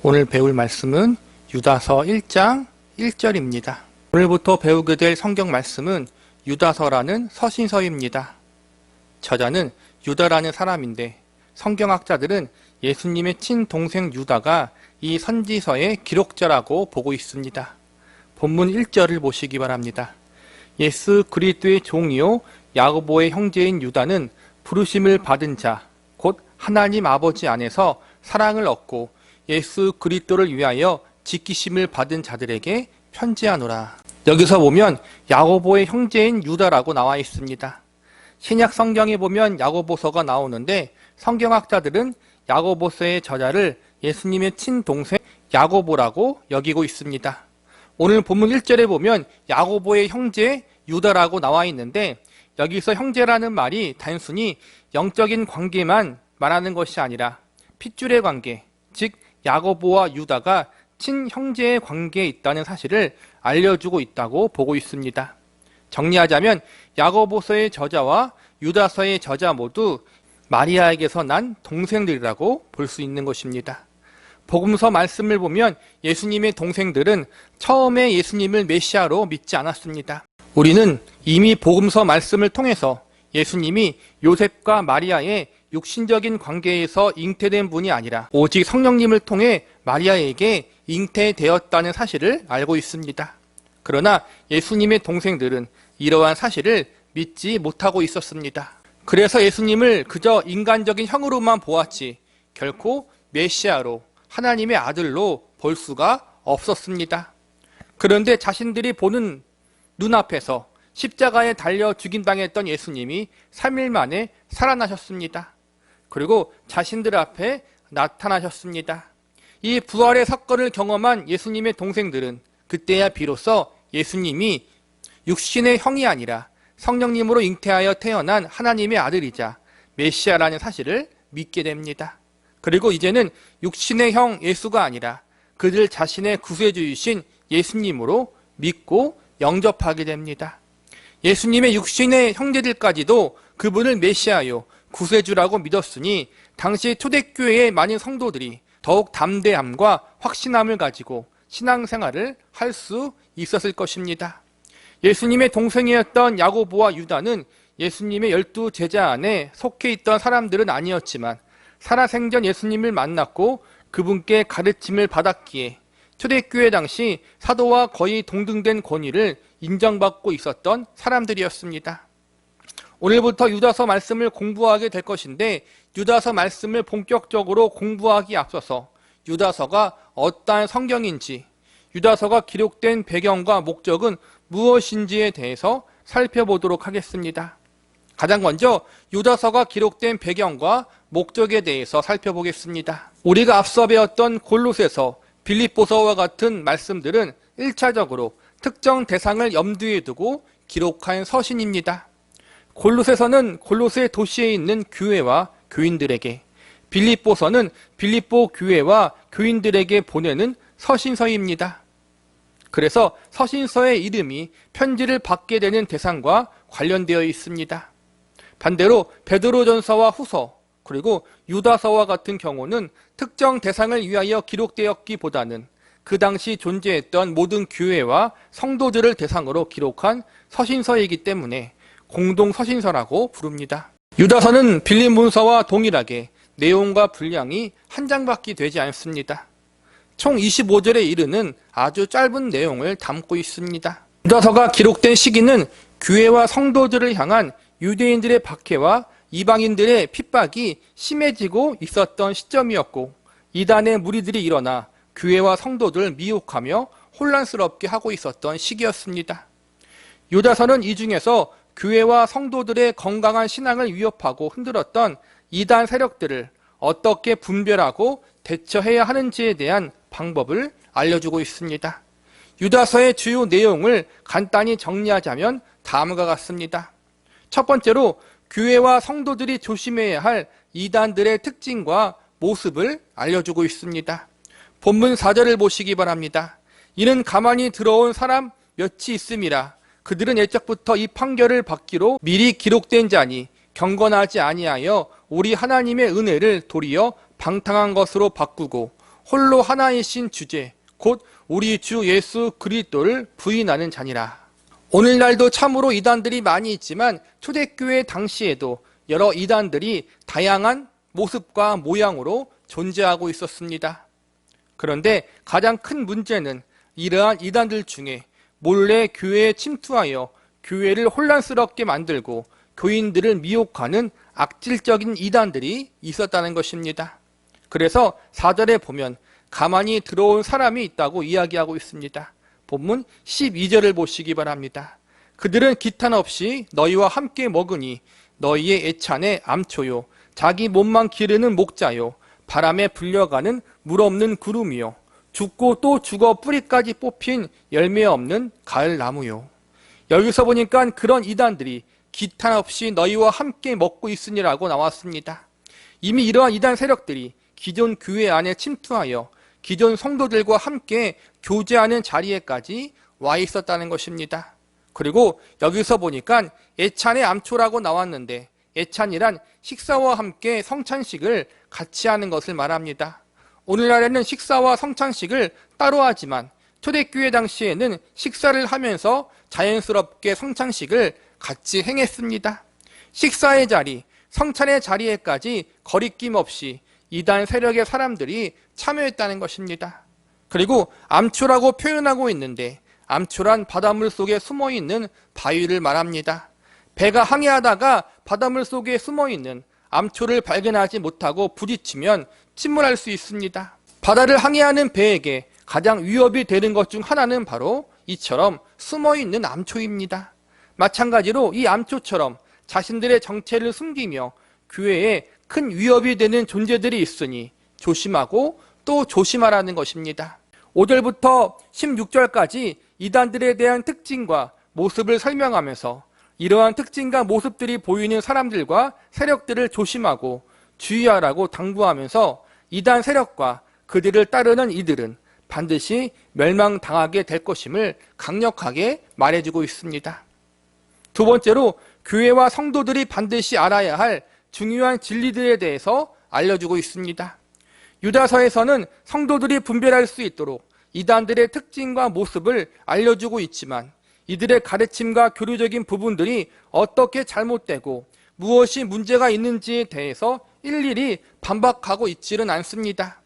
오늘 배울 말씀은 유다서 1장 1절입니다. 오늘부터 배우게 될 성경 말씀은 유다서라는 서신서입니다. 저자는 유다라는 사람인데 성경학자들은 예수님의 친동생 유다가 이 선지서의 기록자라고 보고 있습니다. 본문 1절을 보시기 바랍니다. 예수 그리스도의 종이요 야고보의 형제인 유다는 부르심을 받은 자, 곧 하나님 아버지 안에서 사랑을 얻고 예수 그리스도를 위하여 지키심을 받은 자들에게 편지하노라. 여기서 보면 야고보의 형제인 유다라고 나와 있습니다. 신약 성경에 보면 야고보서가 나오는데 성경학자들은 야고보서의 저자를 예수님의 친동생 야고보라고 여기고 있습니다. 오늘 본문 1절에 보면 야고보의 형제 유다라고 나와 있는데 여기서 형제라는 말이 단순히 영적인 관계만 말하는 것이 아니라 핏줄의 관계, 즉 야고보와 유다가 친형제의 관계에 있다는 사실을 알려주고 있다고 보고 있습니다. 정리하자면 야고보서의 저자와 유다서의 저자 모두 마리아에게서 난 동생들이라고 볼 수 있는 것입니다. 복음서 말씀을 보면 예수님의 동생들은 처음에 예수님을 메시아로 믿지 않았습니다. 우리는 이미 복음서 말씀을 통해서 예수님이 요셉과 마리아의 육신적인 관계에서 잉태된 분이 아니라 오직 성령님을 통해 마리아에게 잉태되었다는 사실을 알고 있습니다. 그러나 예수님의 동생들은 이러한 사실을 믿지 못하고 있었습니다. 그래서 예수님을 그저 인간적인 형으로만 보았지 결코 메시아로 하나님의 아들로 볼 수가 없었습니다. 그런데 자신들이 보는 눈앞에서 십자가에 달려 죽임당했던 예수님이 3일 만에 살아나셨습니다. 그리고 자신들 앞에 나타나셨습니다. 이 부활의 사건을 경험한 예수님의 동생들은 그때야 비로소 예수님이 육신의 형이 아니라 성령님으로 잉태하여 태어난 하나님의 아들이자 메시아라는 사실을 믿게 됩니다. 그리고 이제는 육신의 형 예수가 아니라 그들 자신의 구세주이신 예수님으로 믿고 영접하게 됩니다. 예수님의 육신의 형제들까지도 그분을 메시아요 구세주라고 믿었으니 당시 초대교회의 많은 성도들이 더욱 담대함과 확신함을 가지고 신앙생활을 할 수 있었을 것입니다. 예수님의 동생이었던 야고보와 유다는 예수님의 12 제자 안에 속해 있던 사람들은 아니었지만 살아생전 예수님을 만났고 그분께 가르침을 받았기에 초대교회 당시 사도와 거의 동등된 권위를 인정받고 있었던 사람들이었습니다. 오늘부터 유다서 말씀을 공부하게 될 것인데 유다서 말씀을 본격적으로 공부하기 앞서서 유다서가 어떠한 성경인지, 유다서가 기록된 배경과 목적은 무엇인지에 대해서 살펴보도록 하겠습니다. 가장 먼저 유다서가 기록된 배경과 목적에 대해서 살펴보겠습니다. 우리가 앞서 배웠던 골로새서, 빌립보서와 같은 말씀들은 1차적으로 특정 대상을 염두에 두고 기록한 서신입니다. 골로새서는 골로새 도시에 있는 교회와 교인들에게, 빌립보서는 빌립보 교회와 교인들에게 보내는 서신서입니다. 그래서 서신서의 이름이 편지를 받게 되는 대상과 관련되어 있습니다. 반대로 베드로전서와 후서, 그리고 유다서와 같은 경우는 특정 대상을 위하여 기록되었기보다는 그 당시 존재했던 모든 교회와 성도들을 대상으로 기록한 서신서이기 때문에 공동 서신서라고 부릅니다. 유다서는 빌립문서와 동일하게 내용과 분량이 한 장밖에 되지 않습니다. 총 25절에 이르는 아주 짧은 내용을 담고 있습니다. 유다서가 기록된 시기는 교회와 성도들을 향한 유대인들의 박해와 이방인들의 핍박이 심해지고 있었던 시점이었고 이단의 무리들이 일어나 교회와 성도들을 미혹하며 혼란스럽게 하고 있었던 시기였습니다. 유다서는 이 중에서 교회와 성도들의 건강한 신앙을 위협하고 흔들었던 이단 세력들을 어떻게 분별하고 대처해야 하는지에 대한 방법을 알려주고 있습니다. 유다서의 주요 내용을 간단히 정리하자면 다음과 같습니다. 첫 번째로 교회와 성도들이 조심해야 할 이단들의 특징과 모습을 알려주고 있습니다. 본문 4절을 보시기 바랍니다. 이는 가만히 들어온 사람 몇이 있음이라. 그들은 옛적부터 이 판결을 받기로 미리 기록된 자니 경건하지 아니하여 우리 하나님의 은혜를 도리어 방탕한 것으로 바꾸고 홀로 하나이신 주제, 곧 우리 주 예수 그리스도를 부인하는 자니라. 오늘날도 참으로 이단들이 많이 있지만 초대교회 당시에도 여러 이단들이 다양한 모습과 모양으로 존재하고 있었습니다. 그런데 가장 큰 문제는 이러한 이단들 중에 몰래 교회에 침투하여 교회를 혼란스럽게 만들고 교인들을 미혹하는 악질적인 이단들이 있었다는 것입니다. 그래서 4절에 보면 가만히 들어온 사람이 있다고 이야기하고 있습니다. 본문 12절을 보시기 바랍니다. 그들은 기탄 없이 너희와 함께 먹으니 너희의 애찬의 암초요 자기 몸만 기르는 목자요 바람에 불려가는 물 없는 구름이요 죽고 또 죽어 뿌리까지 뽑힌 열매 없는 가을 나무요. 여기서 보니까 그런 이단들이 기탄 없이 너희와 함께 먹고 있으니라고 나왔습니다. 이미 이러한 이단 세력들이 기존 교회 안에 침투하여 기존 성도들과 함께 교제하는 자리에까지 와 있었다는 것입니다. 그리고 여기서 보니까 애찬의 암초라고 나왔는데 애찬이란 식사와 함께 성찬식을 같이 하는 것을 말합니다. 오늘날에는 식사와 성찬식을 따로 하지만 초대교회 당시에는 식사를 하면서 자연스럽게 성찬식을 같이 행했습니다. 식사의 자리, 성찬의 자리에까지 거리낌 없이 이단 세력의 사람들이 참여했다는 것입니다. 그리고 암초라고 표현하고 있는데 암초란 바닷물 속에 숨어있는 바위를 말합니다. 배가 항해하다가 바닷물 속에 숨어있는 암초를 발견하지 못하고 부딪히면 침몰할 수 있습니다. 바다를 항해하는 배에게 가장 위협이 되는 것 중 하나는 바로 이처럼 숨어있는 암초입니다. 마찬가지로 이 암초처럼 자신들의 정체를 숨기며 교회에 큰 위협이 되는 존재들이 있으니 조심하고 또 조심하라는 것입니다. 5절부터 16절까지 이단들에 대한 특징과 모습을 설명하면서 이러한 특징과 모습들이 보이는 사람들과 세력들을 조심하고 주의하라고 당부하면서 이단 세력과 그들을 따르는 이들은 반드시 멸망당하게 될 것임을 강력하게 말해주고 있습니다. 두 번째로 교회와 성도들이 반드시 알아야 할 중요한 진리들에 대해서 알려주고 있습니다. 유다서에서는 성도들이 분별할 수 있도록 이단들의 특징과 모습을 알려주고 있지만 이들의 가르침과 교류적인 부분들이 어떻게 잘못되고 무엇이 문제가 있는지에 대해서 일일이 반박하고 있지는 않습니다.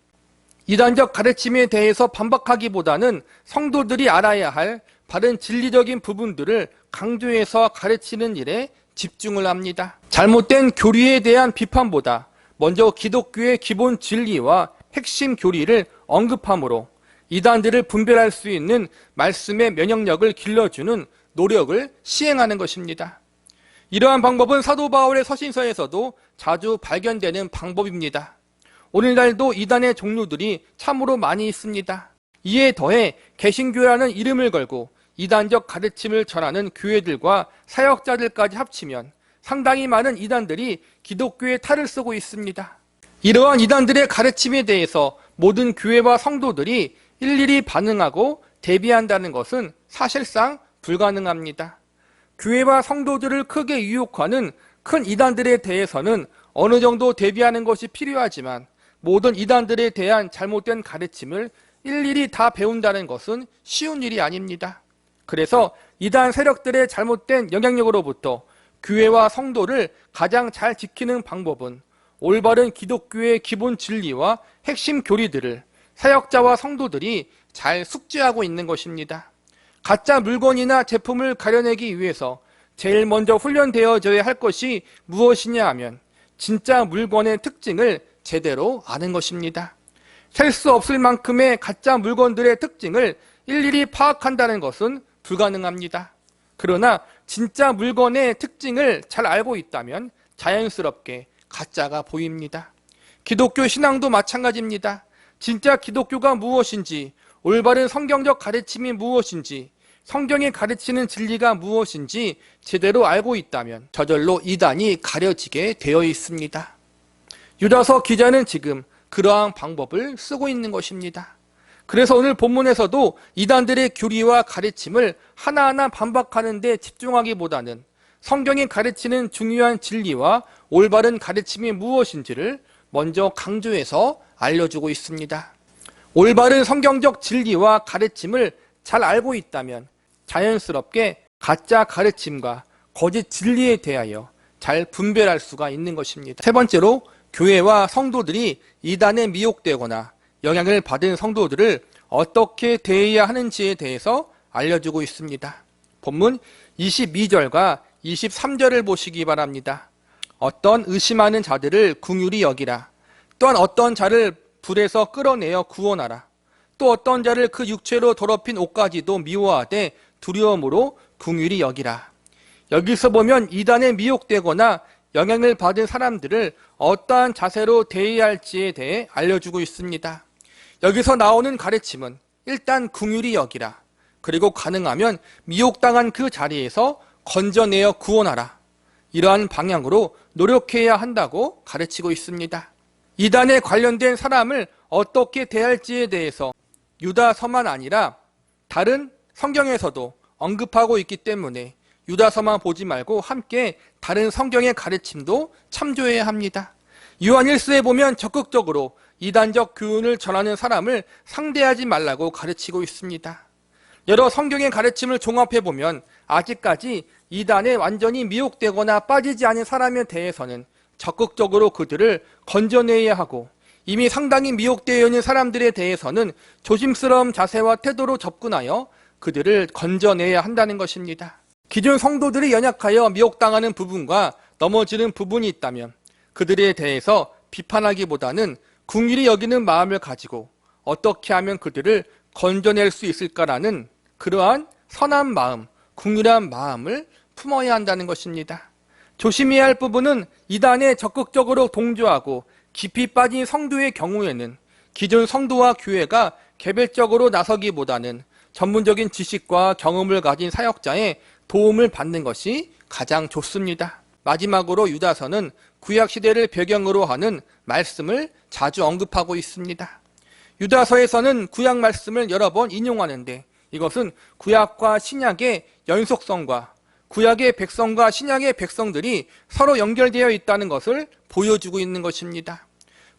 이단적 가르침에 대해서 반박하기보다는 성도들이 알아야 할 바른 진리적인 부분들을 강조해서 가르치는 일에 집중을 합니다. 잘못된 교리에 대한 비판보다 먼저 기독교의 기본 진리와 핵심 교리를 언급함으로 이단들을 분별할 수 있는 말씀의 면역력을 길러주는 노력을 시행하는 것입니다. 이러한 방법은 사도 바울의 서신서에서도 자주 발견되는 방법입니다. 오늘날도 이단의 종류들이 참으로 많이 있습니다. 이에 더해 개신교라는 이름을 걸고 이단적 가르침을 전하는 교회들과 사역자들까지 합치면 상당히 많은 이단들이 기독교의 탈을 쓰고 있습니다. 이러한 이단들의 가르침에 대해서 모든 교회와 성도들이 일일이 반응하고 대비한다는 것은 사실상 불가능합니다. 교회와 성도들을 크게 유혹하는 큰 이단들에 대해서는 어느 정도 대비하는 것이 필요하지만 모든 이단들에 대한 잘못된 가르침을 일일이 다 배운다는 것은 쉬운 일이 아닙니다. 그래서 이단 세력들의 잘못된 영향력으로부터 교회와 성도를 가장 잘 지키는 방법은 올바른 기독교의 기본 진리와 핵심 교리들을 사역자와 성도들이 잘 숙지하고 있는 것입니다. 가짜 물건이나 제품을 가려내기 위해서 제일 먼저 훈련되어져야 할 것이 무엇이냐 하면 진짜 물건의 특징을 제대로 아는 것입니다. 셀 수 없을 만큼의 가짜 물건들의 특징을 일일이 파악한다는 것은 불가능합니다. 그러나 진짜 물건의 특징을 잘 알고 있다면 자연스럽게 가짜가 보입니다. 기독교 신앙도 마찬가지입니다. 진짜 기독교가 무엇인지, 올바른 성경적 가르침이 무엇인지, 성경이 가르치는 진리가 무엇인지 제대로 알고 있다면 저절로 이단이 가려지게 되어 있습니다. 유다서 기자는 지금 그러한 방법을 쓰고 있는 것입니다. 그래서 오늘 본문에서도 이단들의 교리와 가르침을 하나하나 반박하는 데 집중하기보다는 성경이 가르치는 중요한 진리와 올바른 가르침이 무엇인지를 먼저 강조해서 알려주고 있습니다. 올바른 성경적 진리와 가르침을 잘 알고 있다면 자연스럽게 가짜 가르침과 거짓 진리에 대하여 잘 분별할 수가 있는 것입니다. 세 번째로, 교회와 성도들이 이단에 미혹되거나 영향을 받은 성도들을 어떻게 대해야 하는지에 대해서 알려주고 있습니다. 본문 22절과 23절을 보시기 바랍니다. 어떤 의심하는 자들을 긍휼히 여기라. 또한 어떤 자를 불에서 끌어내어 구원하라. 또 어떤 자를 그 육체로 더럽힌 옷까지도 미워하되 두려움으로 긍휼히 여기라. 여기서 보면 이단에 미혹되거나 영향을 받은 사람들을 어떠한 자세로 대해야 할지에 대해 알려주고 있습니다. 여기서 나오는 가르침은 일단 긍휼히 여기라. 그리고 가능하면 미혹당한 그 자리에서 건져내어 구원하라. 이러한 방향으로 노력해야 한다고 가르치고 있습니다. 이단에 관련된 사람을 어떻게 대할지에 대해서 유다서만 아니라 다른 성경에서도 언급하고 있기 때문에 유다서만 보지 말고 함께 다른 성경의 가르침도 참조해야 합니다. 요한 1서에 보면 적극적으로 이단적 교훈을 전하는 사람을 상대하지 말라고 가르치고 있습니다. 여러 성경의 가르침을 종합해보면 아직까지 이단에 완전히 미혹되거나 빠지지 않은 사람에 대해서는 적극적으로 그들을 건져내야 하고, 이미 상당히 미혹되어 있는 사람들에 대해서는 조심스러운 자세와 태도로 접근하여 그들을 건져내야 한다는 것입니다. 기존 성도들이 연약하여 미혹당하는 부분과 넘어지는 부분이 있다면 그들에 대해서 비판하기보다는 긍휼히 여기는 마음을 가지고 어떻게 하면 그들을 건져낼 수 있을까라는 그러한 선한 마음, 긍휼한 마음을 품어야 한다는 것입니다. 조심해야 할 부분은 이단에 적극적으로 동조하고 깊이 빠진 성도의 경우에는 기존 성도와 교회가 개별적으로 나서기보다는 전문적인 지식과 경험을 가진 사역자의 도움을 받는 것이 가장 좋습니다. 마지막으로 유다서는 구약시대를 배경으로 하는 말씀을 자주 언급하고 있습니다. 유다서에서는 구약 말씀을 여러 번 인용하는데, 이것은 구약과 신약의 연속성과 구약의 백성과 신약의 백성들이 서로 연결되어 있다는 것을 보여주고 있는 것입니다.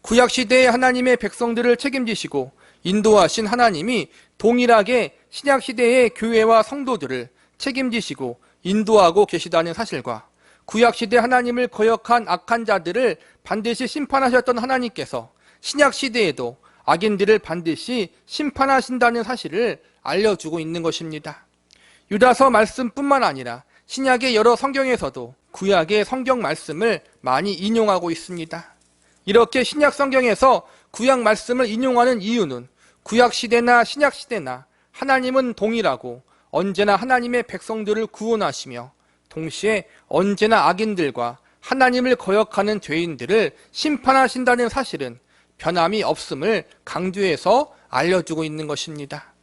구약시대의 하나님의 백성들을 책임지시고 인도하신 하나님이 동일하게 신약시대의 교회와 성도들을 책임지시고 인도하고 계시다는 사실과, 구약시대 하나님을 거역한 악한 자들을 반드시 심판하셨던 하나님께서 신약시대에도 악인들을 반드시 심판하신다는 사실을 알려주고 있는 것입니다. 유다서 말씀뿐만 아니라 신약의 여러 성경에서도 구약의 성경 말씀을 많이 인용하고 있습니다. 이렇게 신약 성경에서 구약 말씀을 인용하는 이유는 구약시대나 신약시대나 하나님은 동일하고 언제나 하나님의 백성들을 구원하시며 동시에 언제나 악인들과 하나님을 거역하는 죄인들을 심판하신다는 사실은 변함이 없음을 강조해서 알려주고 있는 것입니다.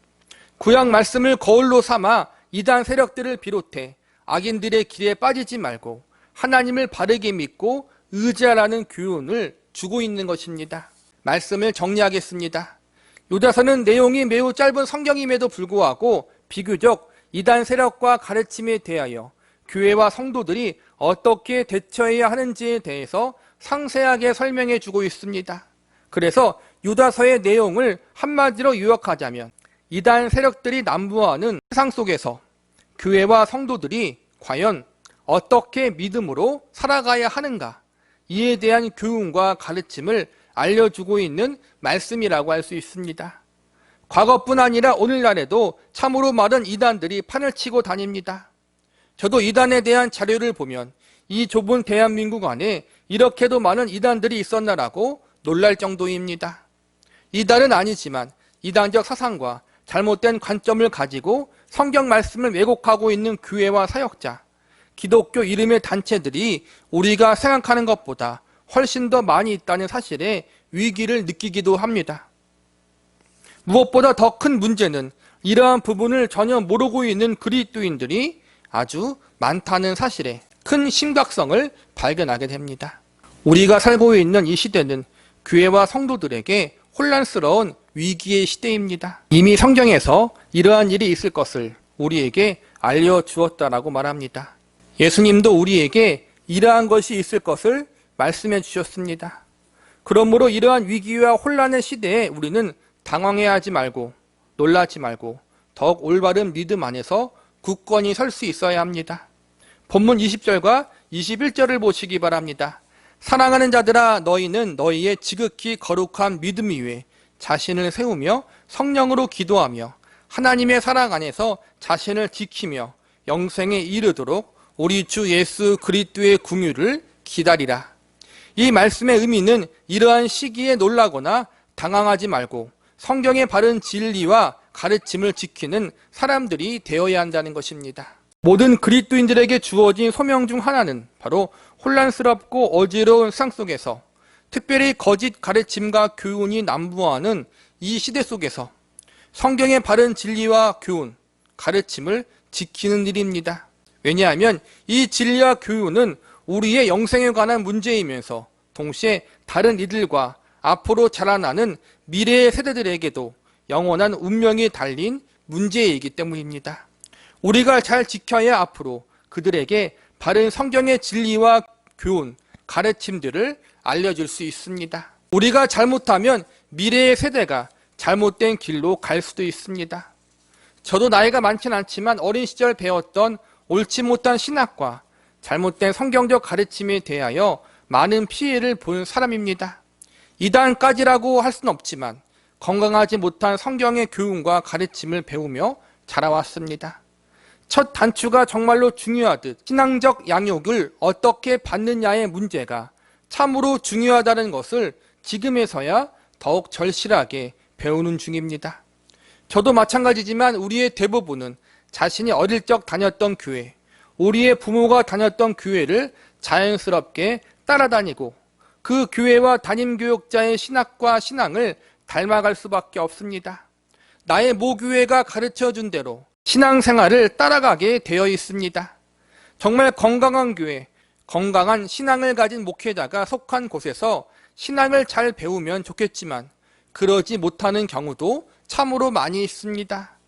구약 말씀을 거울로 삼아 이단 세력들을 비롯해 악인들의 길에 빠지지 말고 하나님을 바르게 믿고 의지하라는 교훈을 주고 있는 것입니다. 말씀을 정리하겠습니다. 유다서는 내용이 매우 짧은 성경임에도 불구하고 비교적 이단 세력과 가르침에 대하여 교회와 성도들이 어떻게 대처해야 하는지에 대해서 상세하게 설명해 주고 있습니다. 그래서 유다서의 내용을 한마디로 요약하자면, 이단 세력들이 난무하는 세상 속에서 교회와 성도들이 과연 어떻게 믿음으로 살아가야 하는가, 이에 대한 교훈과 가르침을 알려주고 있는 말씀이라고 할 수 있습니다. 과거뿐 아니라 오늘날에도 참으로 많은 이단들이 판을 치고 다닙니다. 저도 이단에 대한 자료를 보면 이 좁은 대한민국 안에 이렇게도 많은 이단들이 있었나라고 놀랄 정도입니다. 이단은 아니지만 이단적 사상과 잘못된 관점을 가지고 성경 말씀을 왜곡하고 있는 교회와 사역자, 기독교 이름의 단체들이 우리가 생각하는 것보다 훨씬 더 많이 있다는 사실에 위기를 느끼기도 합니다. 무엇보다 더 큰 문제는 이러한 부분을 전혀 모르고 있는 그리스도인들이 아주 많다는 사실에 큰 심각성을 발견하게 됩니다. 우리가 살고 있는 이 시대는 교회와 성도들에게 혼란스러운 위기의 시대입니다. 이미 성경에서 이러한 일이 있을 것을 우리에게 알려주었다라고 말합니다. 예수님도 우리에게 이러한 것이 있을 것을 말씀해 주셨습니다. 그러므로 이러한 위기와 혼란의 시대에 우리는 당황해하지 말고 놀라지 말고 더욱 올바른 믿음 안에서 굳건히 설 수 있어야 합니다. 본문 20절과 21절을 보시기 바랍니다. 사랑하는 자들아, 너희는 너희의 지극히 거룩한 믿음 위에 자신을 세우며 성령으로 기도하며 하나님의 사랑 안에서 자신을 지키며 영생에 이르도록 우리 주 예수 그리스도의 긍휼을 기다리라. 이 말씀의 의미는 이러한 시기에 놀라거나 당황하지 말고 성경의 바른 진리와 가르침을 지키는 사람들이 되어야 한다는 것입니다. 모든 그리스도인들에게 주어진 소명 중 하나는 바로 혼란스럽고 어지러운 세상 속에서, 특별히 거짓 가르침과 교훈이 난무하는 이 시대 속에서 성경의 바른 진리와 교훈, 가르침을 지키는 일입니다. 왜냐하면 이 진리와 교훈은 우리의 영생에 관한 문제이면서 동시에 다른 이들과 앞으로 자라나는 미래의 세대들에게도 영원한 운명이 달린 문제이기 때문입니다. 우리가 잘 지켜야 앞으로 그들에게 바른 성경의 진리와 교훈, 가르침들을 알려줄 수 있습니다. 우리가 잘못하면 미래의 세대가 잘못된 길로 갈 수도 있습니다. 저도 나이가 많진 않지만 어린 시절 배웠던 옳지 못한 신학과 잘못된 성경적 가르침에 대하여 많은 피해를 본 사람입니다. 이단까지라고 할 수는 없지만 건강하지 못한 성경의 교훈과 가르침을 배우며 자라왔습니다. 첫 단추가 정말로 중요하듯 신앙적 양육을 어떻게 받느냐의 문제가 참으로 중요하다는 것을 지금에서야 더욱 절실하게 배우는 중입니다. 저도 마찬가지지만 우리의 대부분은 자신이 어릴 적 다녔던 교회, 우리의 부모가 다녔던 교회를 자연스럽게 따라다니고 그 교회와 담임교육자의 신학과 신앙을 닮아갈 수밖에 없습니다. 나의 모교회가 가르쳐준 대로 신앙생활을 따라가게 되어 있습니다. 정말 건강한 교회, 건강한 신앙을 가진 목회자가 속한 곳에서 신앙을 잘 배우면 좋겠지만 그러지 못하는 경우도 참으로 많이 있습니다.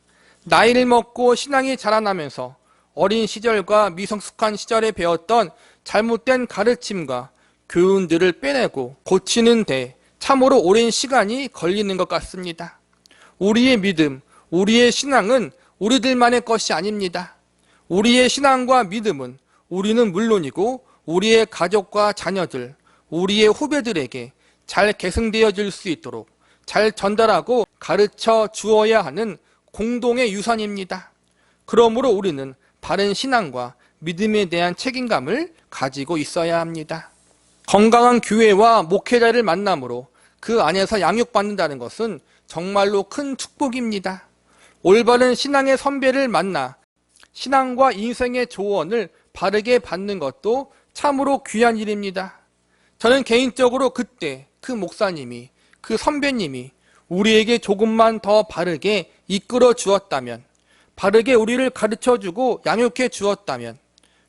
나이를 먹고 신앙이 자라나면서 어린 시절과 미성숙한 시절에 배웠던 잘못된 가르침과 교훈들을 빼내고 고치는 데 참으로 오랜 시간이 걸리는 것 같습니다. 우리의 믿음, 우리의 신앙은 우리들만의 것이 아닙니다. 우리의 신앙과 믿음은 우리는 물론이고 우리의 가족과 자녀들, 우리의 후배들에게 잘 계승되어질 수 있도록 잘 전달하고 가르쳐 주어야 하는 공동의 유산입니다. 그러므로 우리는 바른 신앙과 믿음에 대한 책임감을 가지고 있어야 합니다. 건강한 교회와 목회자를 만남으로 그 안에서 양육받는다는 것은 정말로 큰 축복입니다. 올바른 신앙의 선배를 만나 신앙과 인생의 조언을 바르게 받는 것도 참으로 귀한 일입니다. 저는 개인적으로 그때 그 목사님이, 그 선배님이 우리에게 조금만 더 바르게 이끌어 주었다면, 바르게 우리를 가르쳐 주고 양육해 주었다면,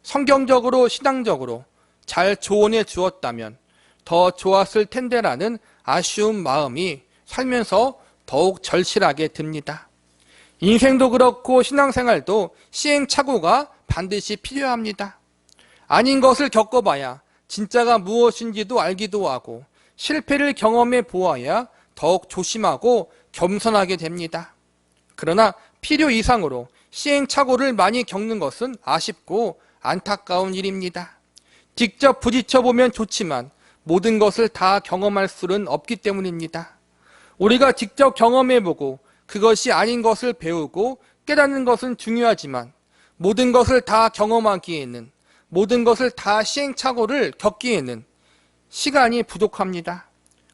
성경적으로 신앙적으로 잘 조언해 주었다면 더 좋았을 텐데라는 아쉬운 마음이 살면서 더욱 절실하게 듭니다. 인생도 그렇고 신앙생활도 시행착오가 반드시 필요합니다. 아닌 것을 겪어봐야 진짜가 무엇인지도 알기도 하고 실패를 경험해 보아야 더욱 조심하고 겸손하게 됩니다. 그러나 필요 이상으로 시행착오를 많이 겪는 것은 아쉽고 안타까운 일입니다. 직접 부딪혀보면 좋지만 모든 것을 다 경험할 수는 없기 때문입니다. 우리가 직접 경험해보고 그것이 아닌 것을 배우고 깨닫는 것은 중요하지만 모든 것을 다 경험하기에는, 모든 것을 다 시행착오를 겪기에는 시간이 부족합니다.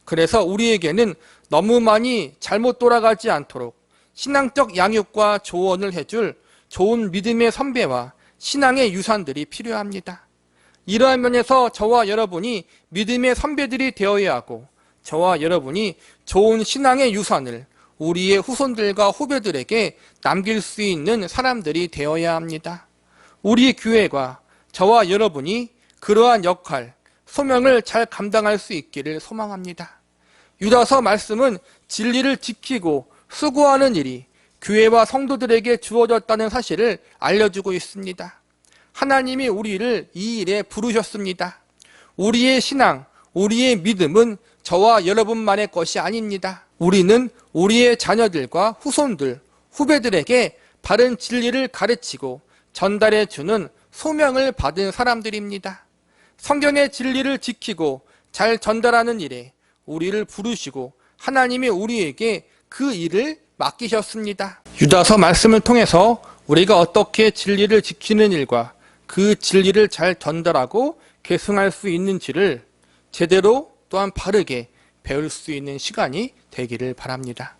그래서 우리에게는 너무 많이 잘못 돌아가지 않도록 신앙적 양육과 조언을 해줄 좋은 믿음의 선배와 신앙의 유산들이 필요합니다. 이러한 면에서 저와 여러분이 믿음의 선배들이 되어야 하고 저와 여러분이 좋은 신앙의 유산을 우리의 후손들과 후배들에게 남길 수 있는 사람들이 되어야 합니다. 우리 교회가 저와 여러분이 그러한 역할, 소명을 잘 감당할 수 있기를 소망합니다. 유다서 말씀은 진리를 지키고 수고하는 일이 교회와 성도들에게 주어졌다는 사실을 알려주고 있습니다. 하나님이 우리를 이 일에 부르셨습니다. 우리의 신앙, 우리의 믿음은 저와 여러분만의 것이 아닙니다. 우리는 우리의 자녀들과 후손들, 후배들에게 바른 진리를 가르치고 전달해 주는 소명을 받은 사람들입니다. 성경의 진리를 지키고 잘 전달하는 일에 우리를 부르시고 하나님이 우리에게 그 일을 맡기셨습니다. 유다서 말씀을 통해서 우리가 어떻게 진리를 지키는 일과 그 진리를 잘 전달하고 계승할 수 있는지를 제대로 또한 바르게 배울 수 있는 시간이 되기를 바랍니다.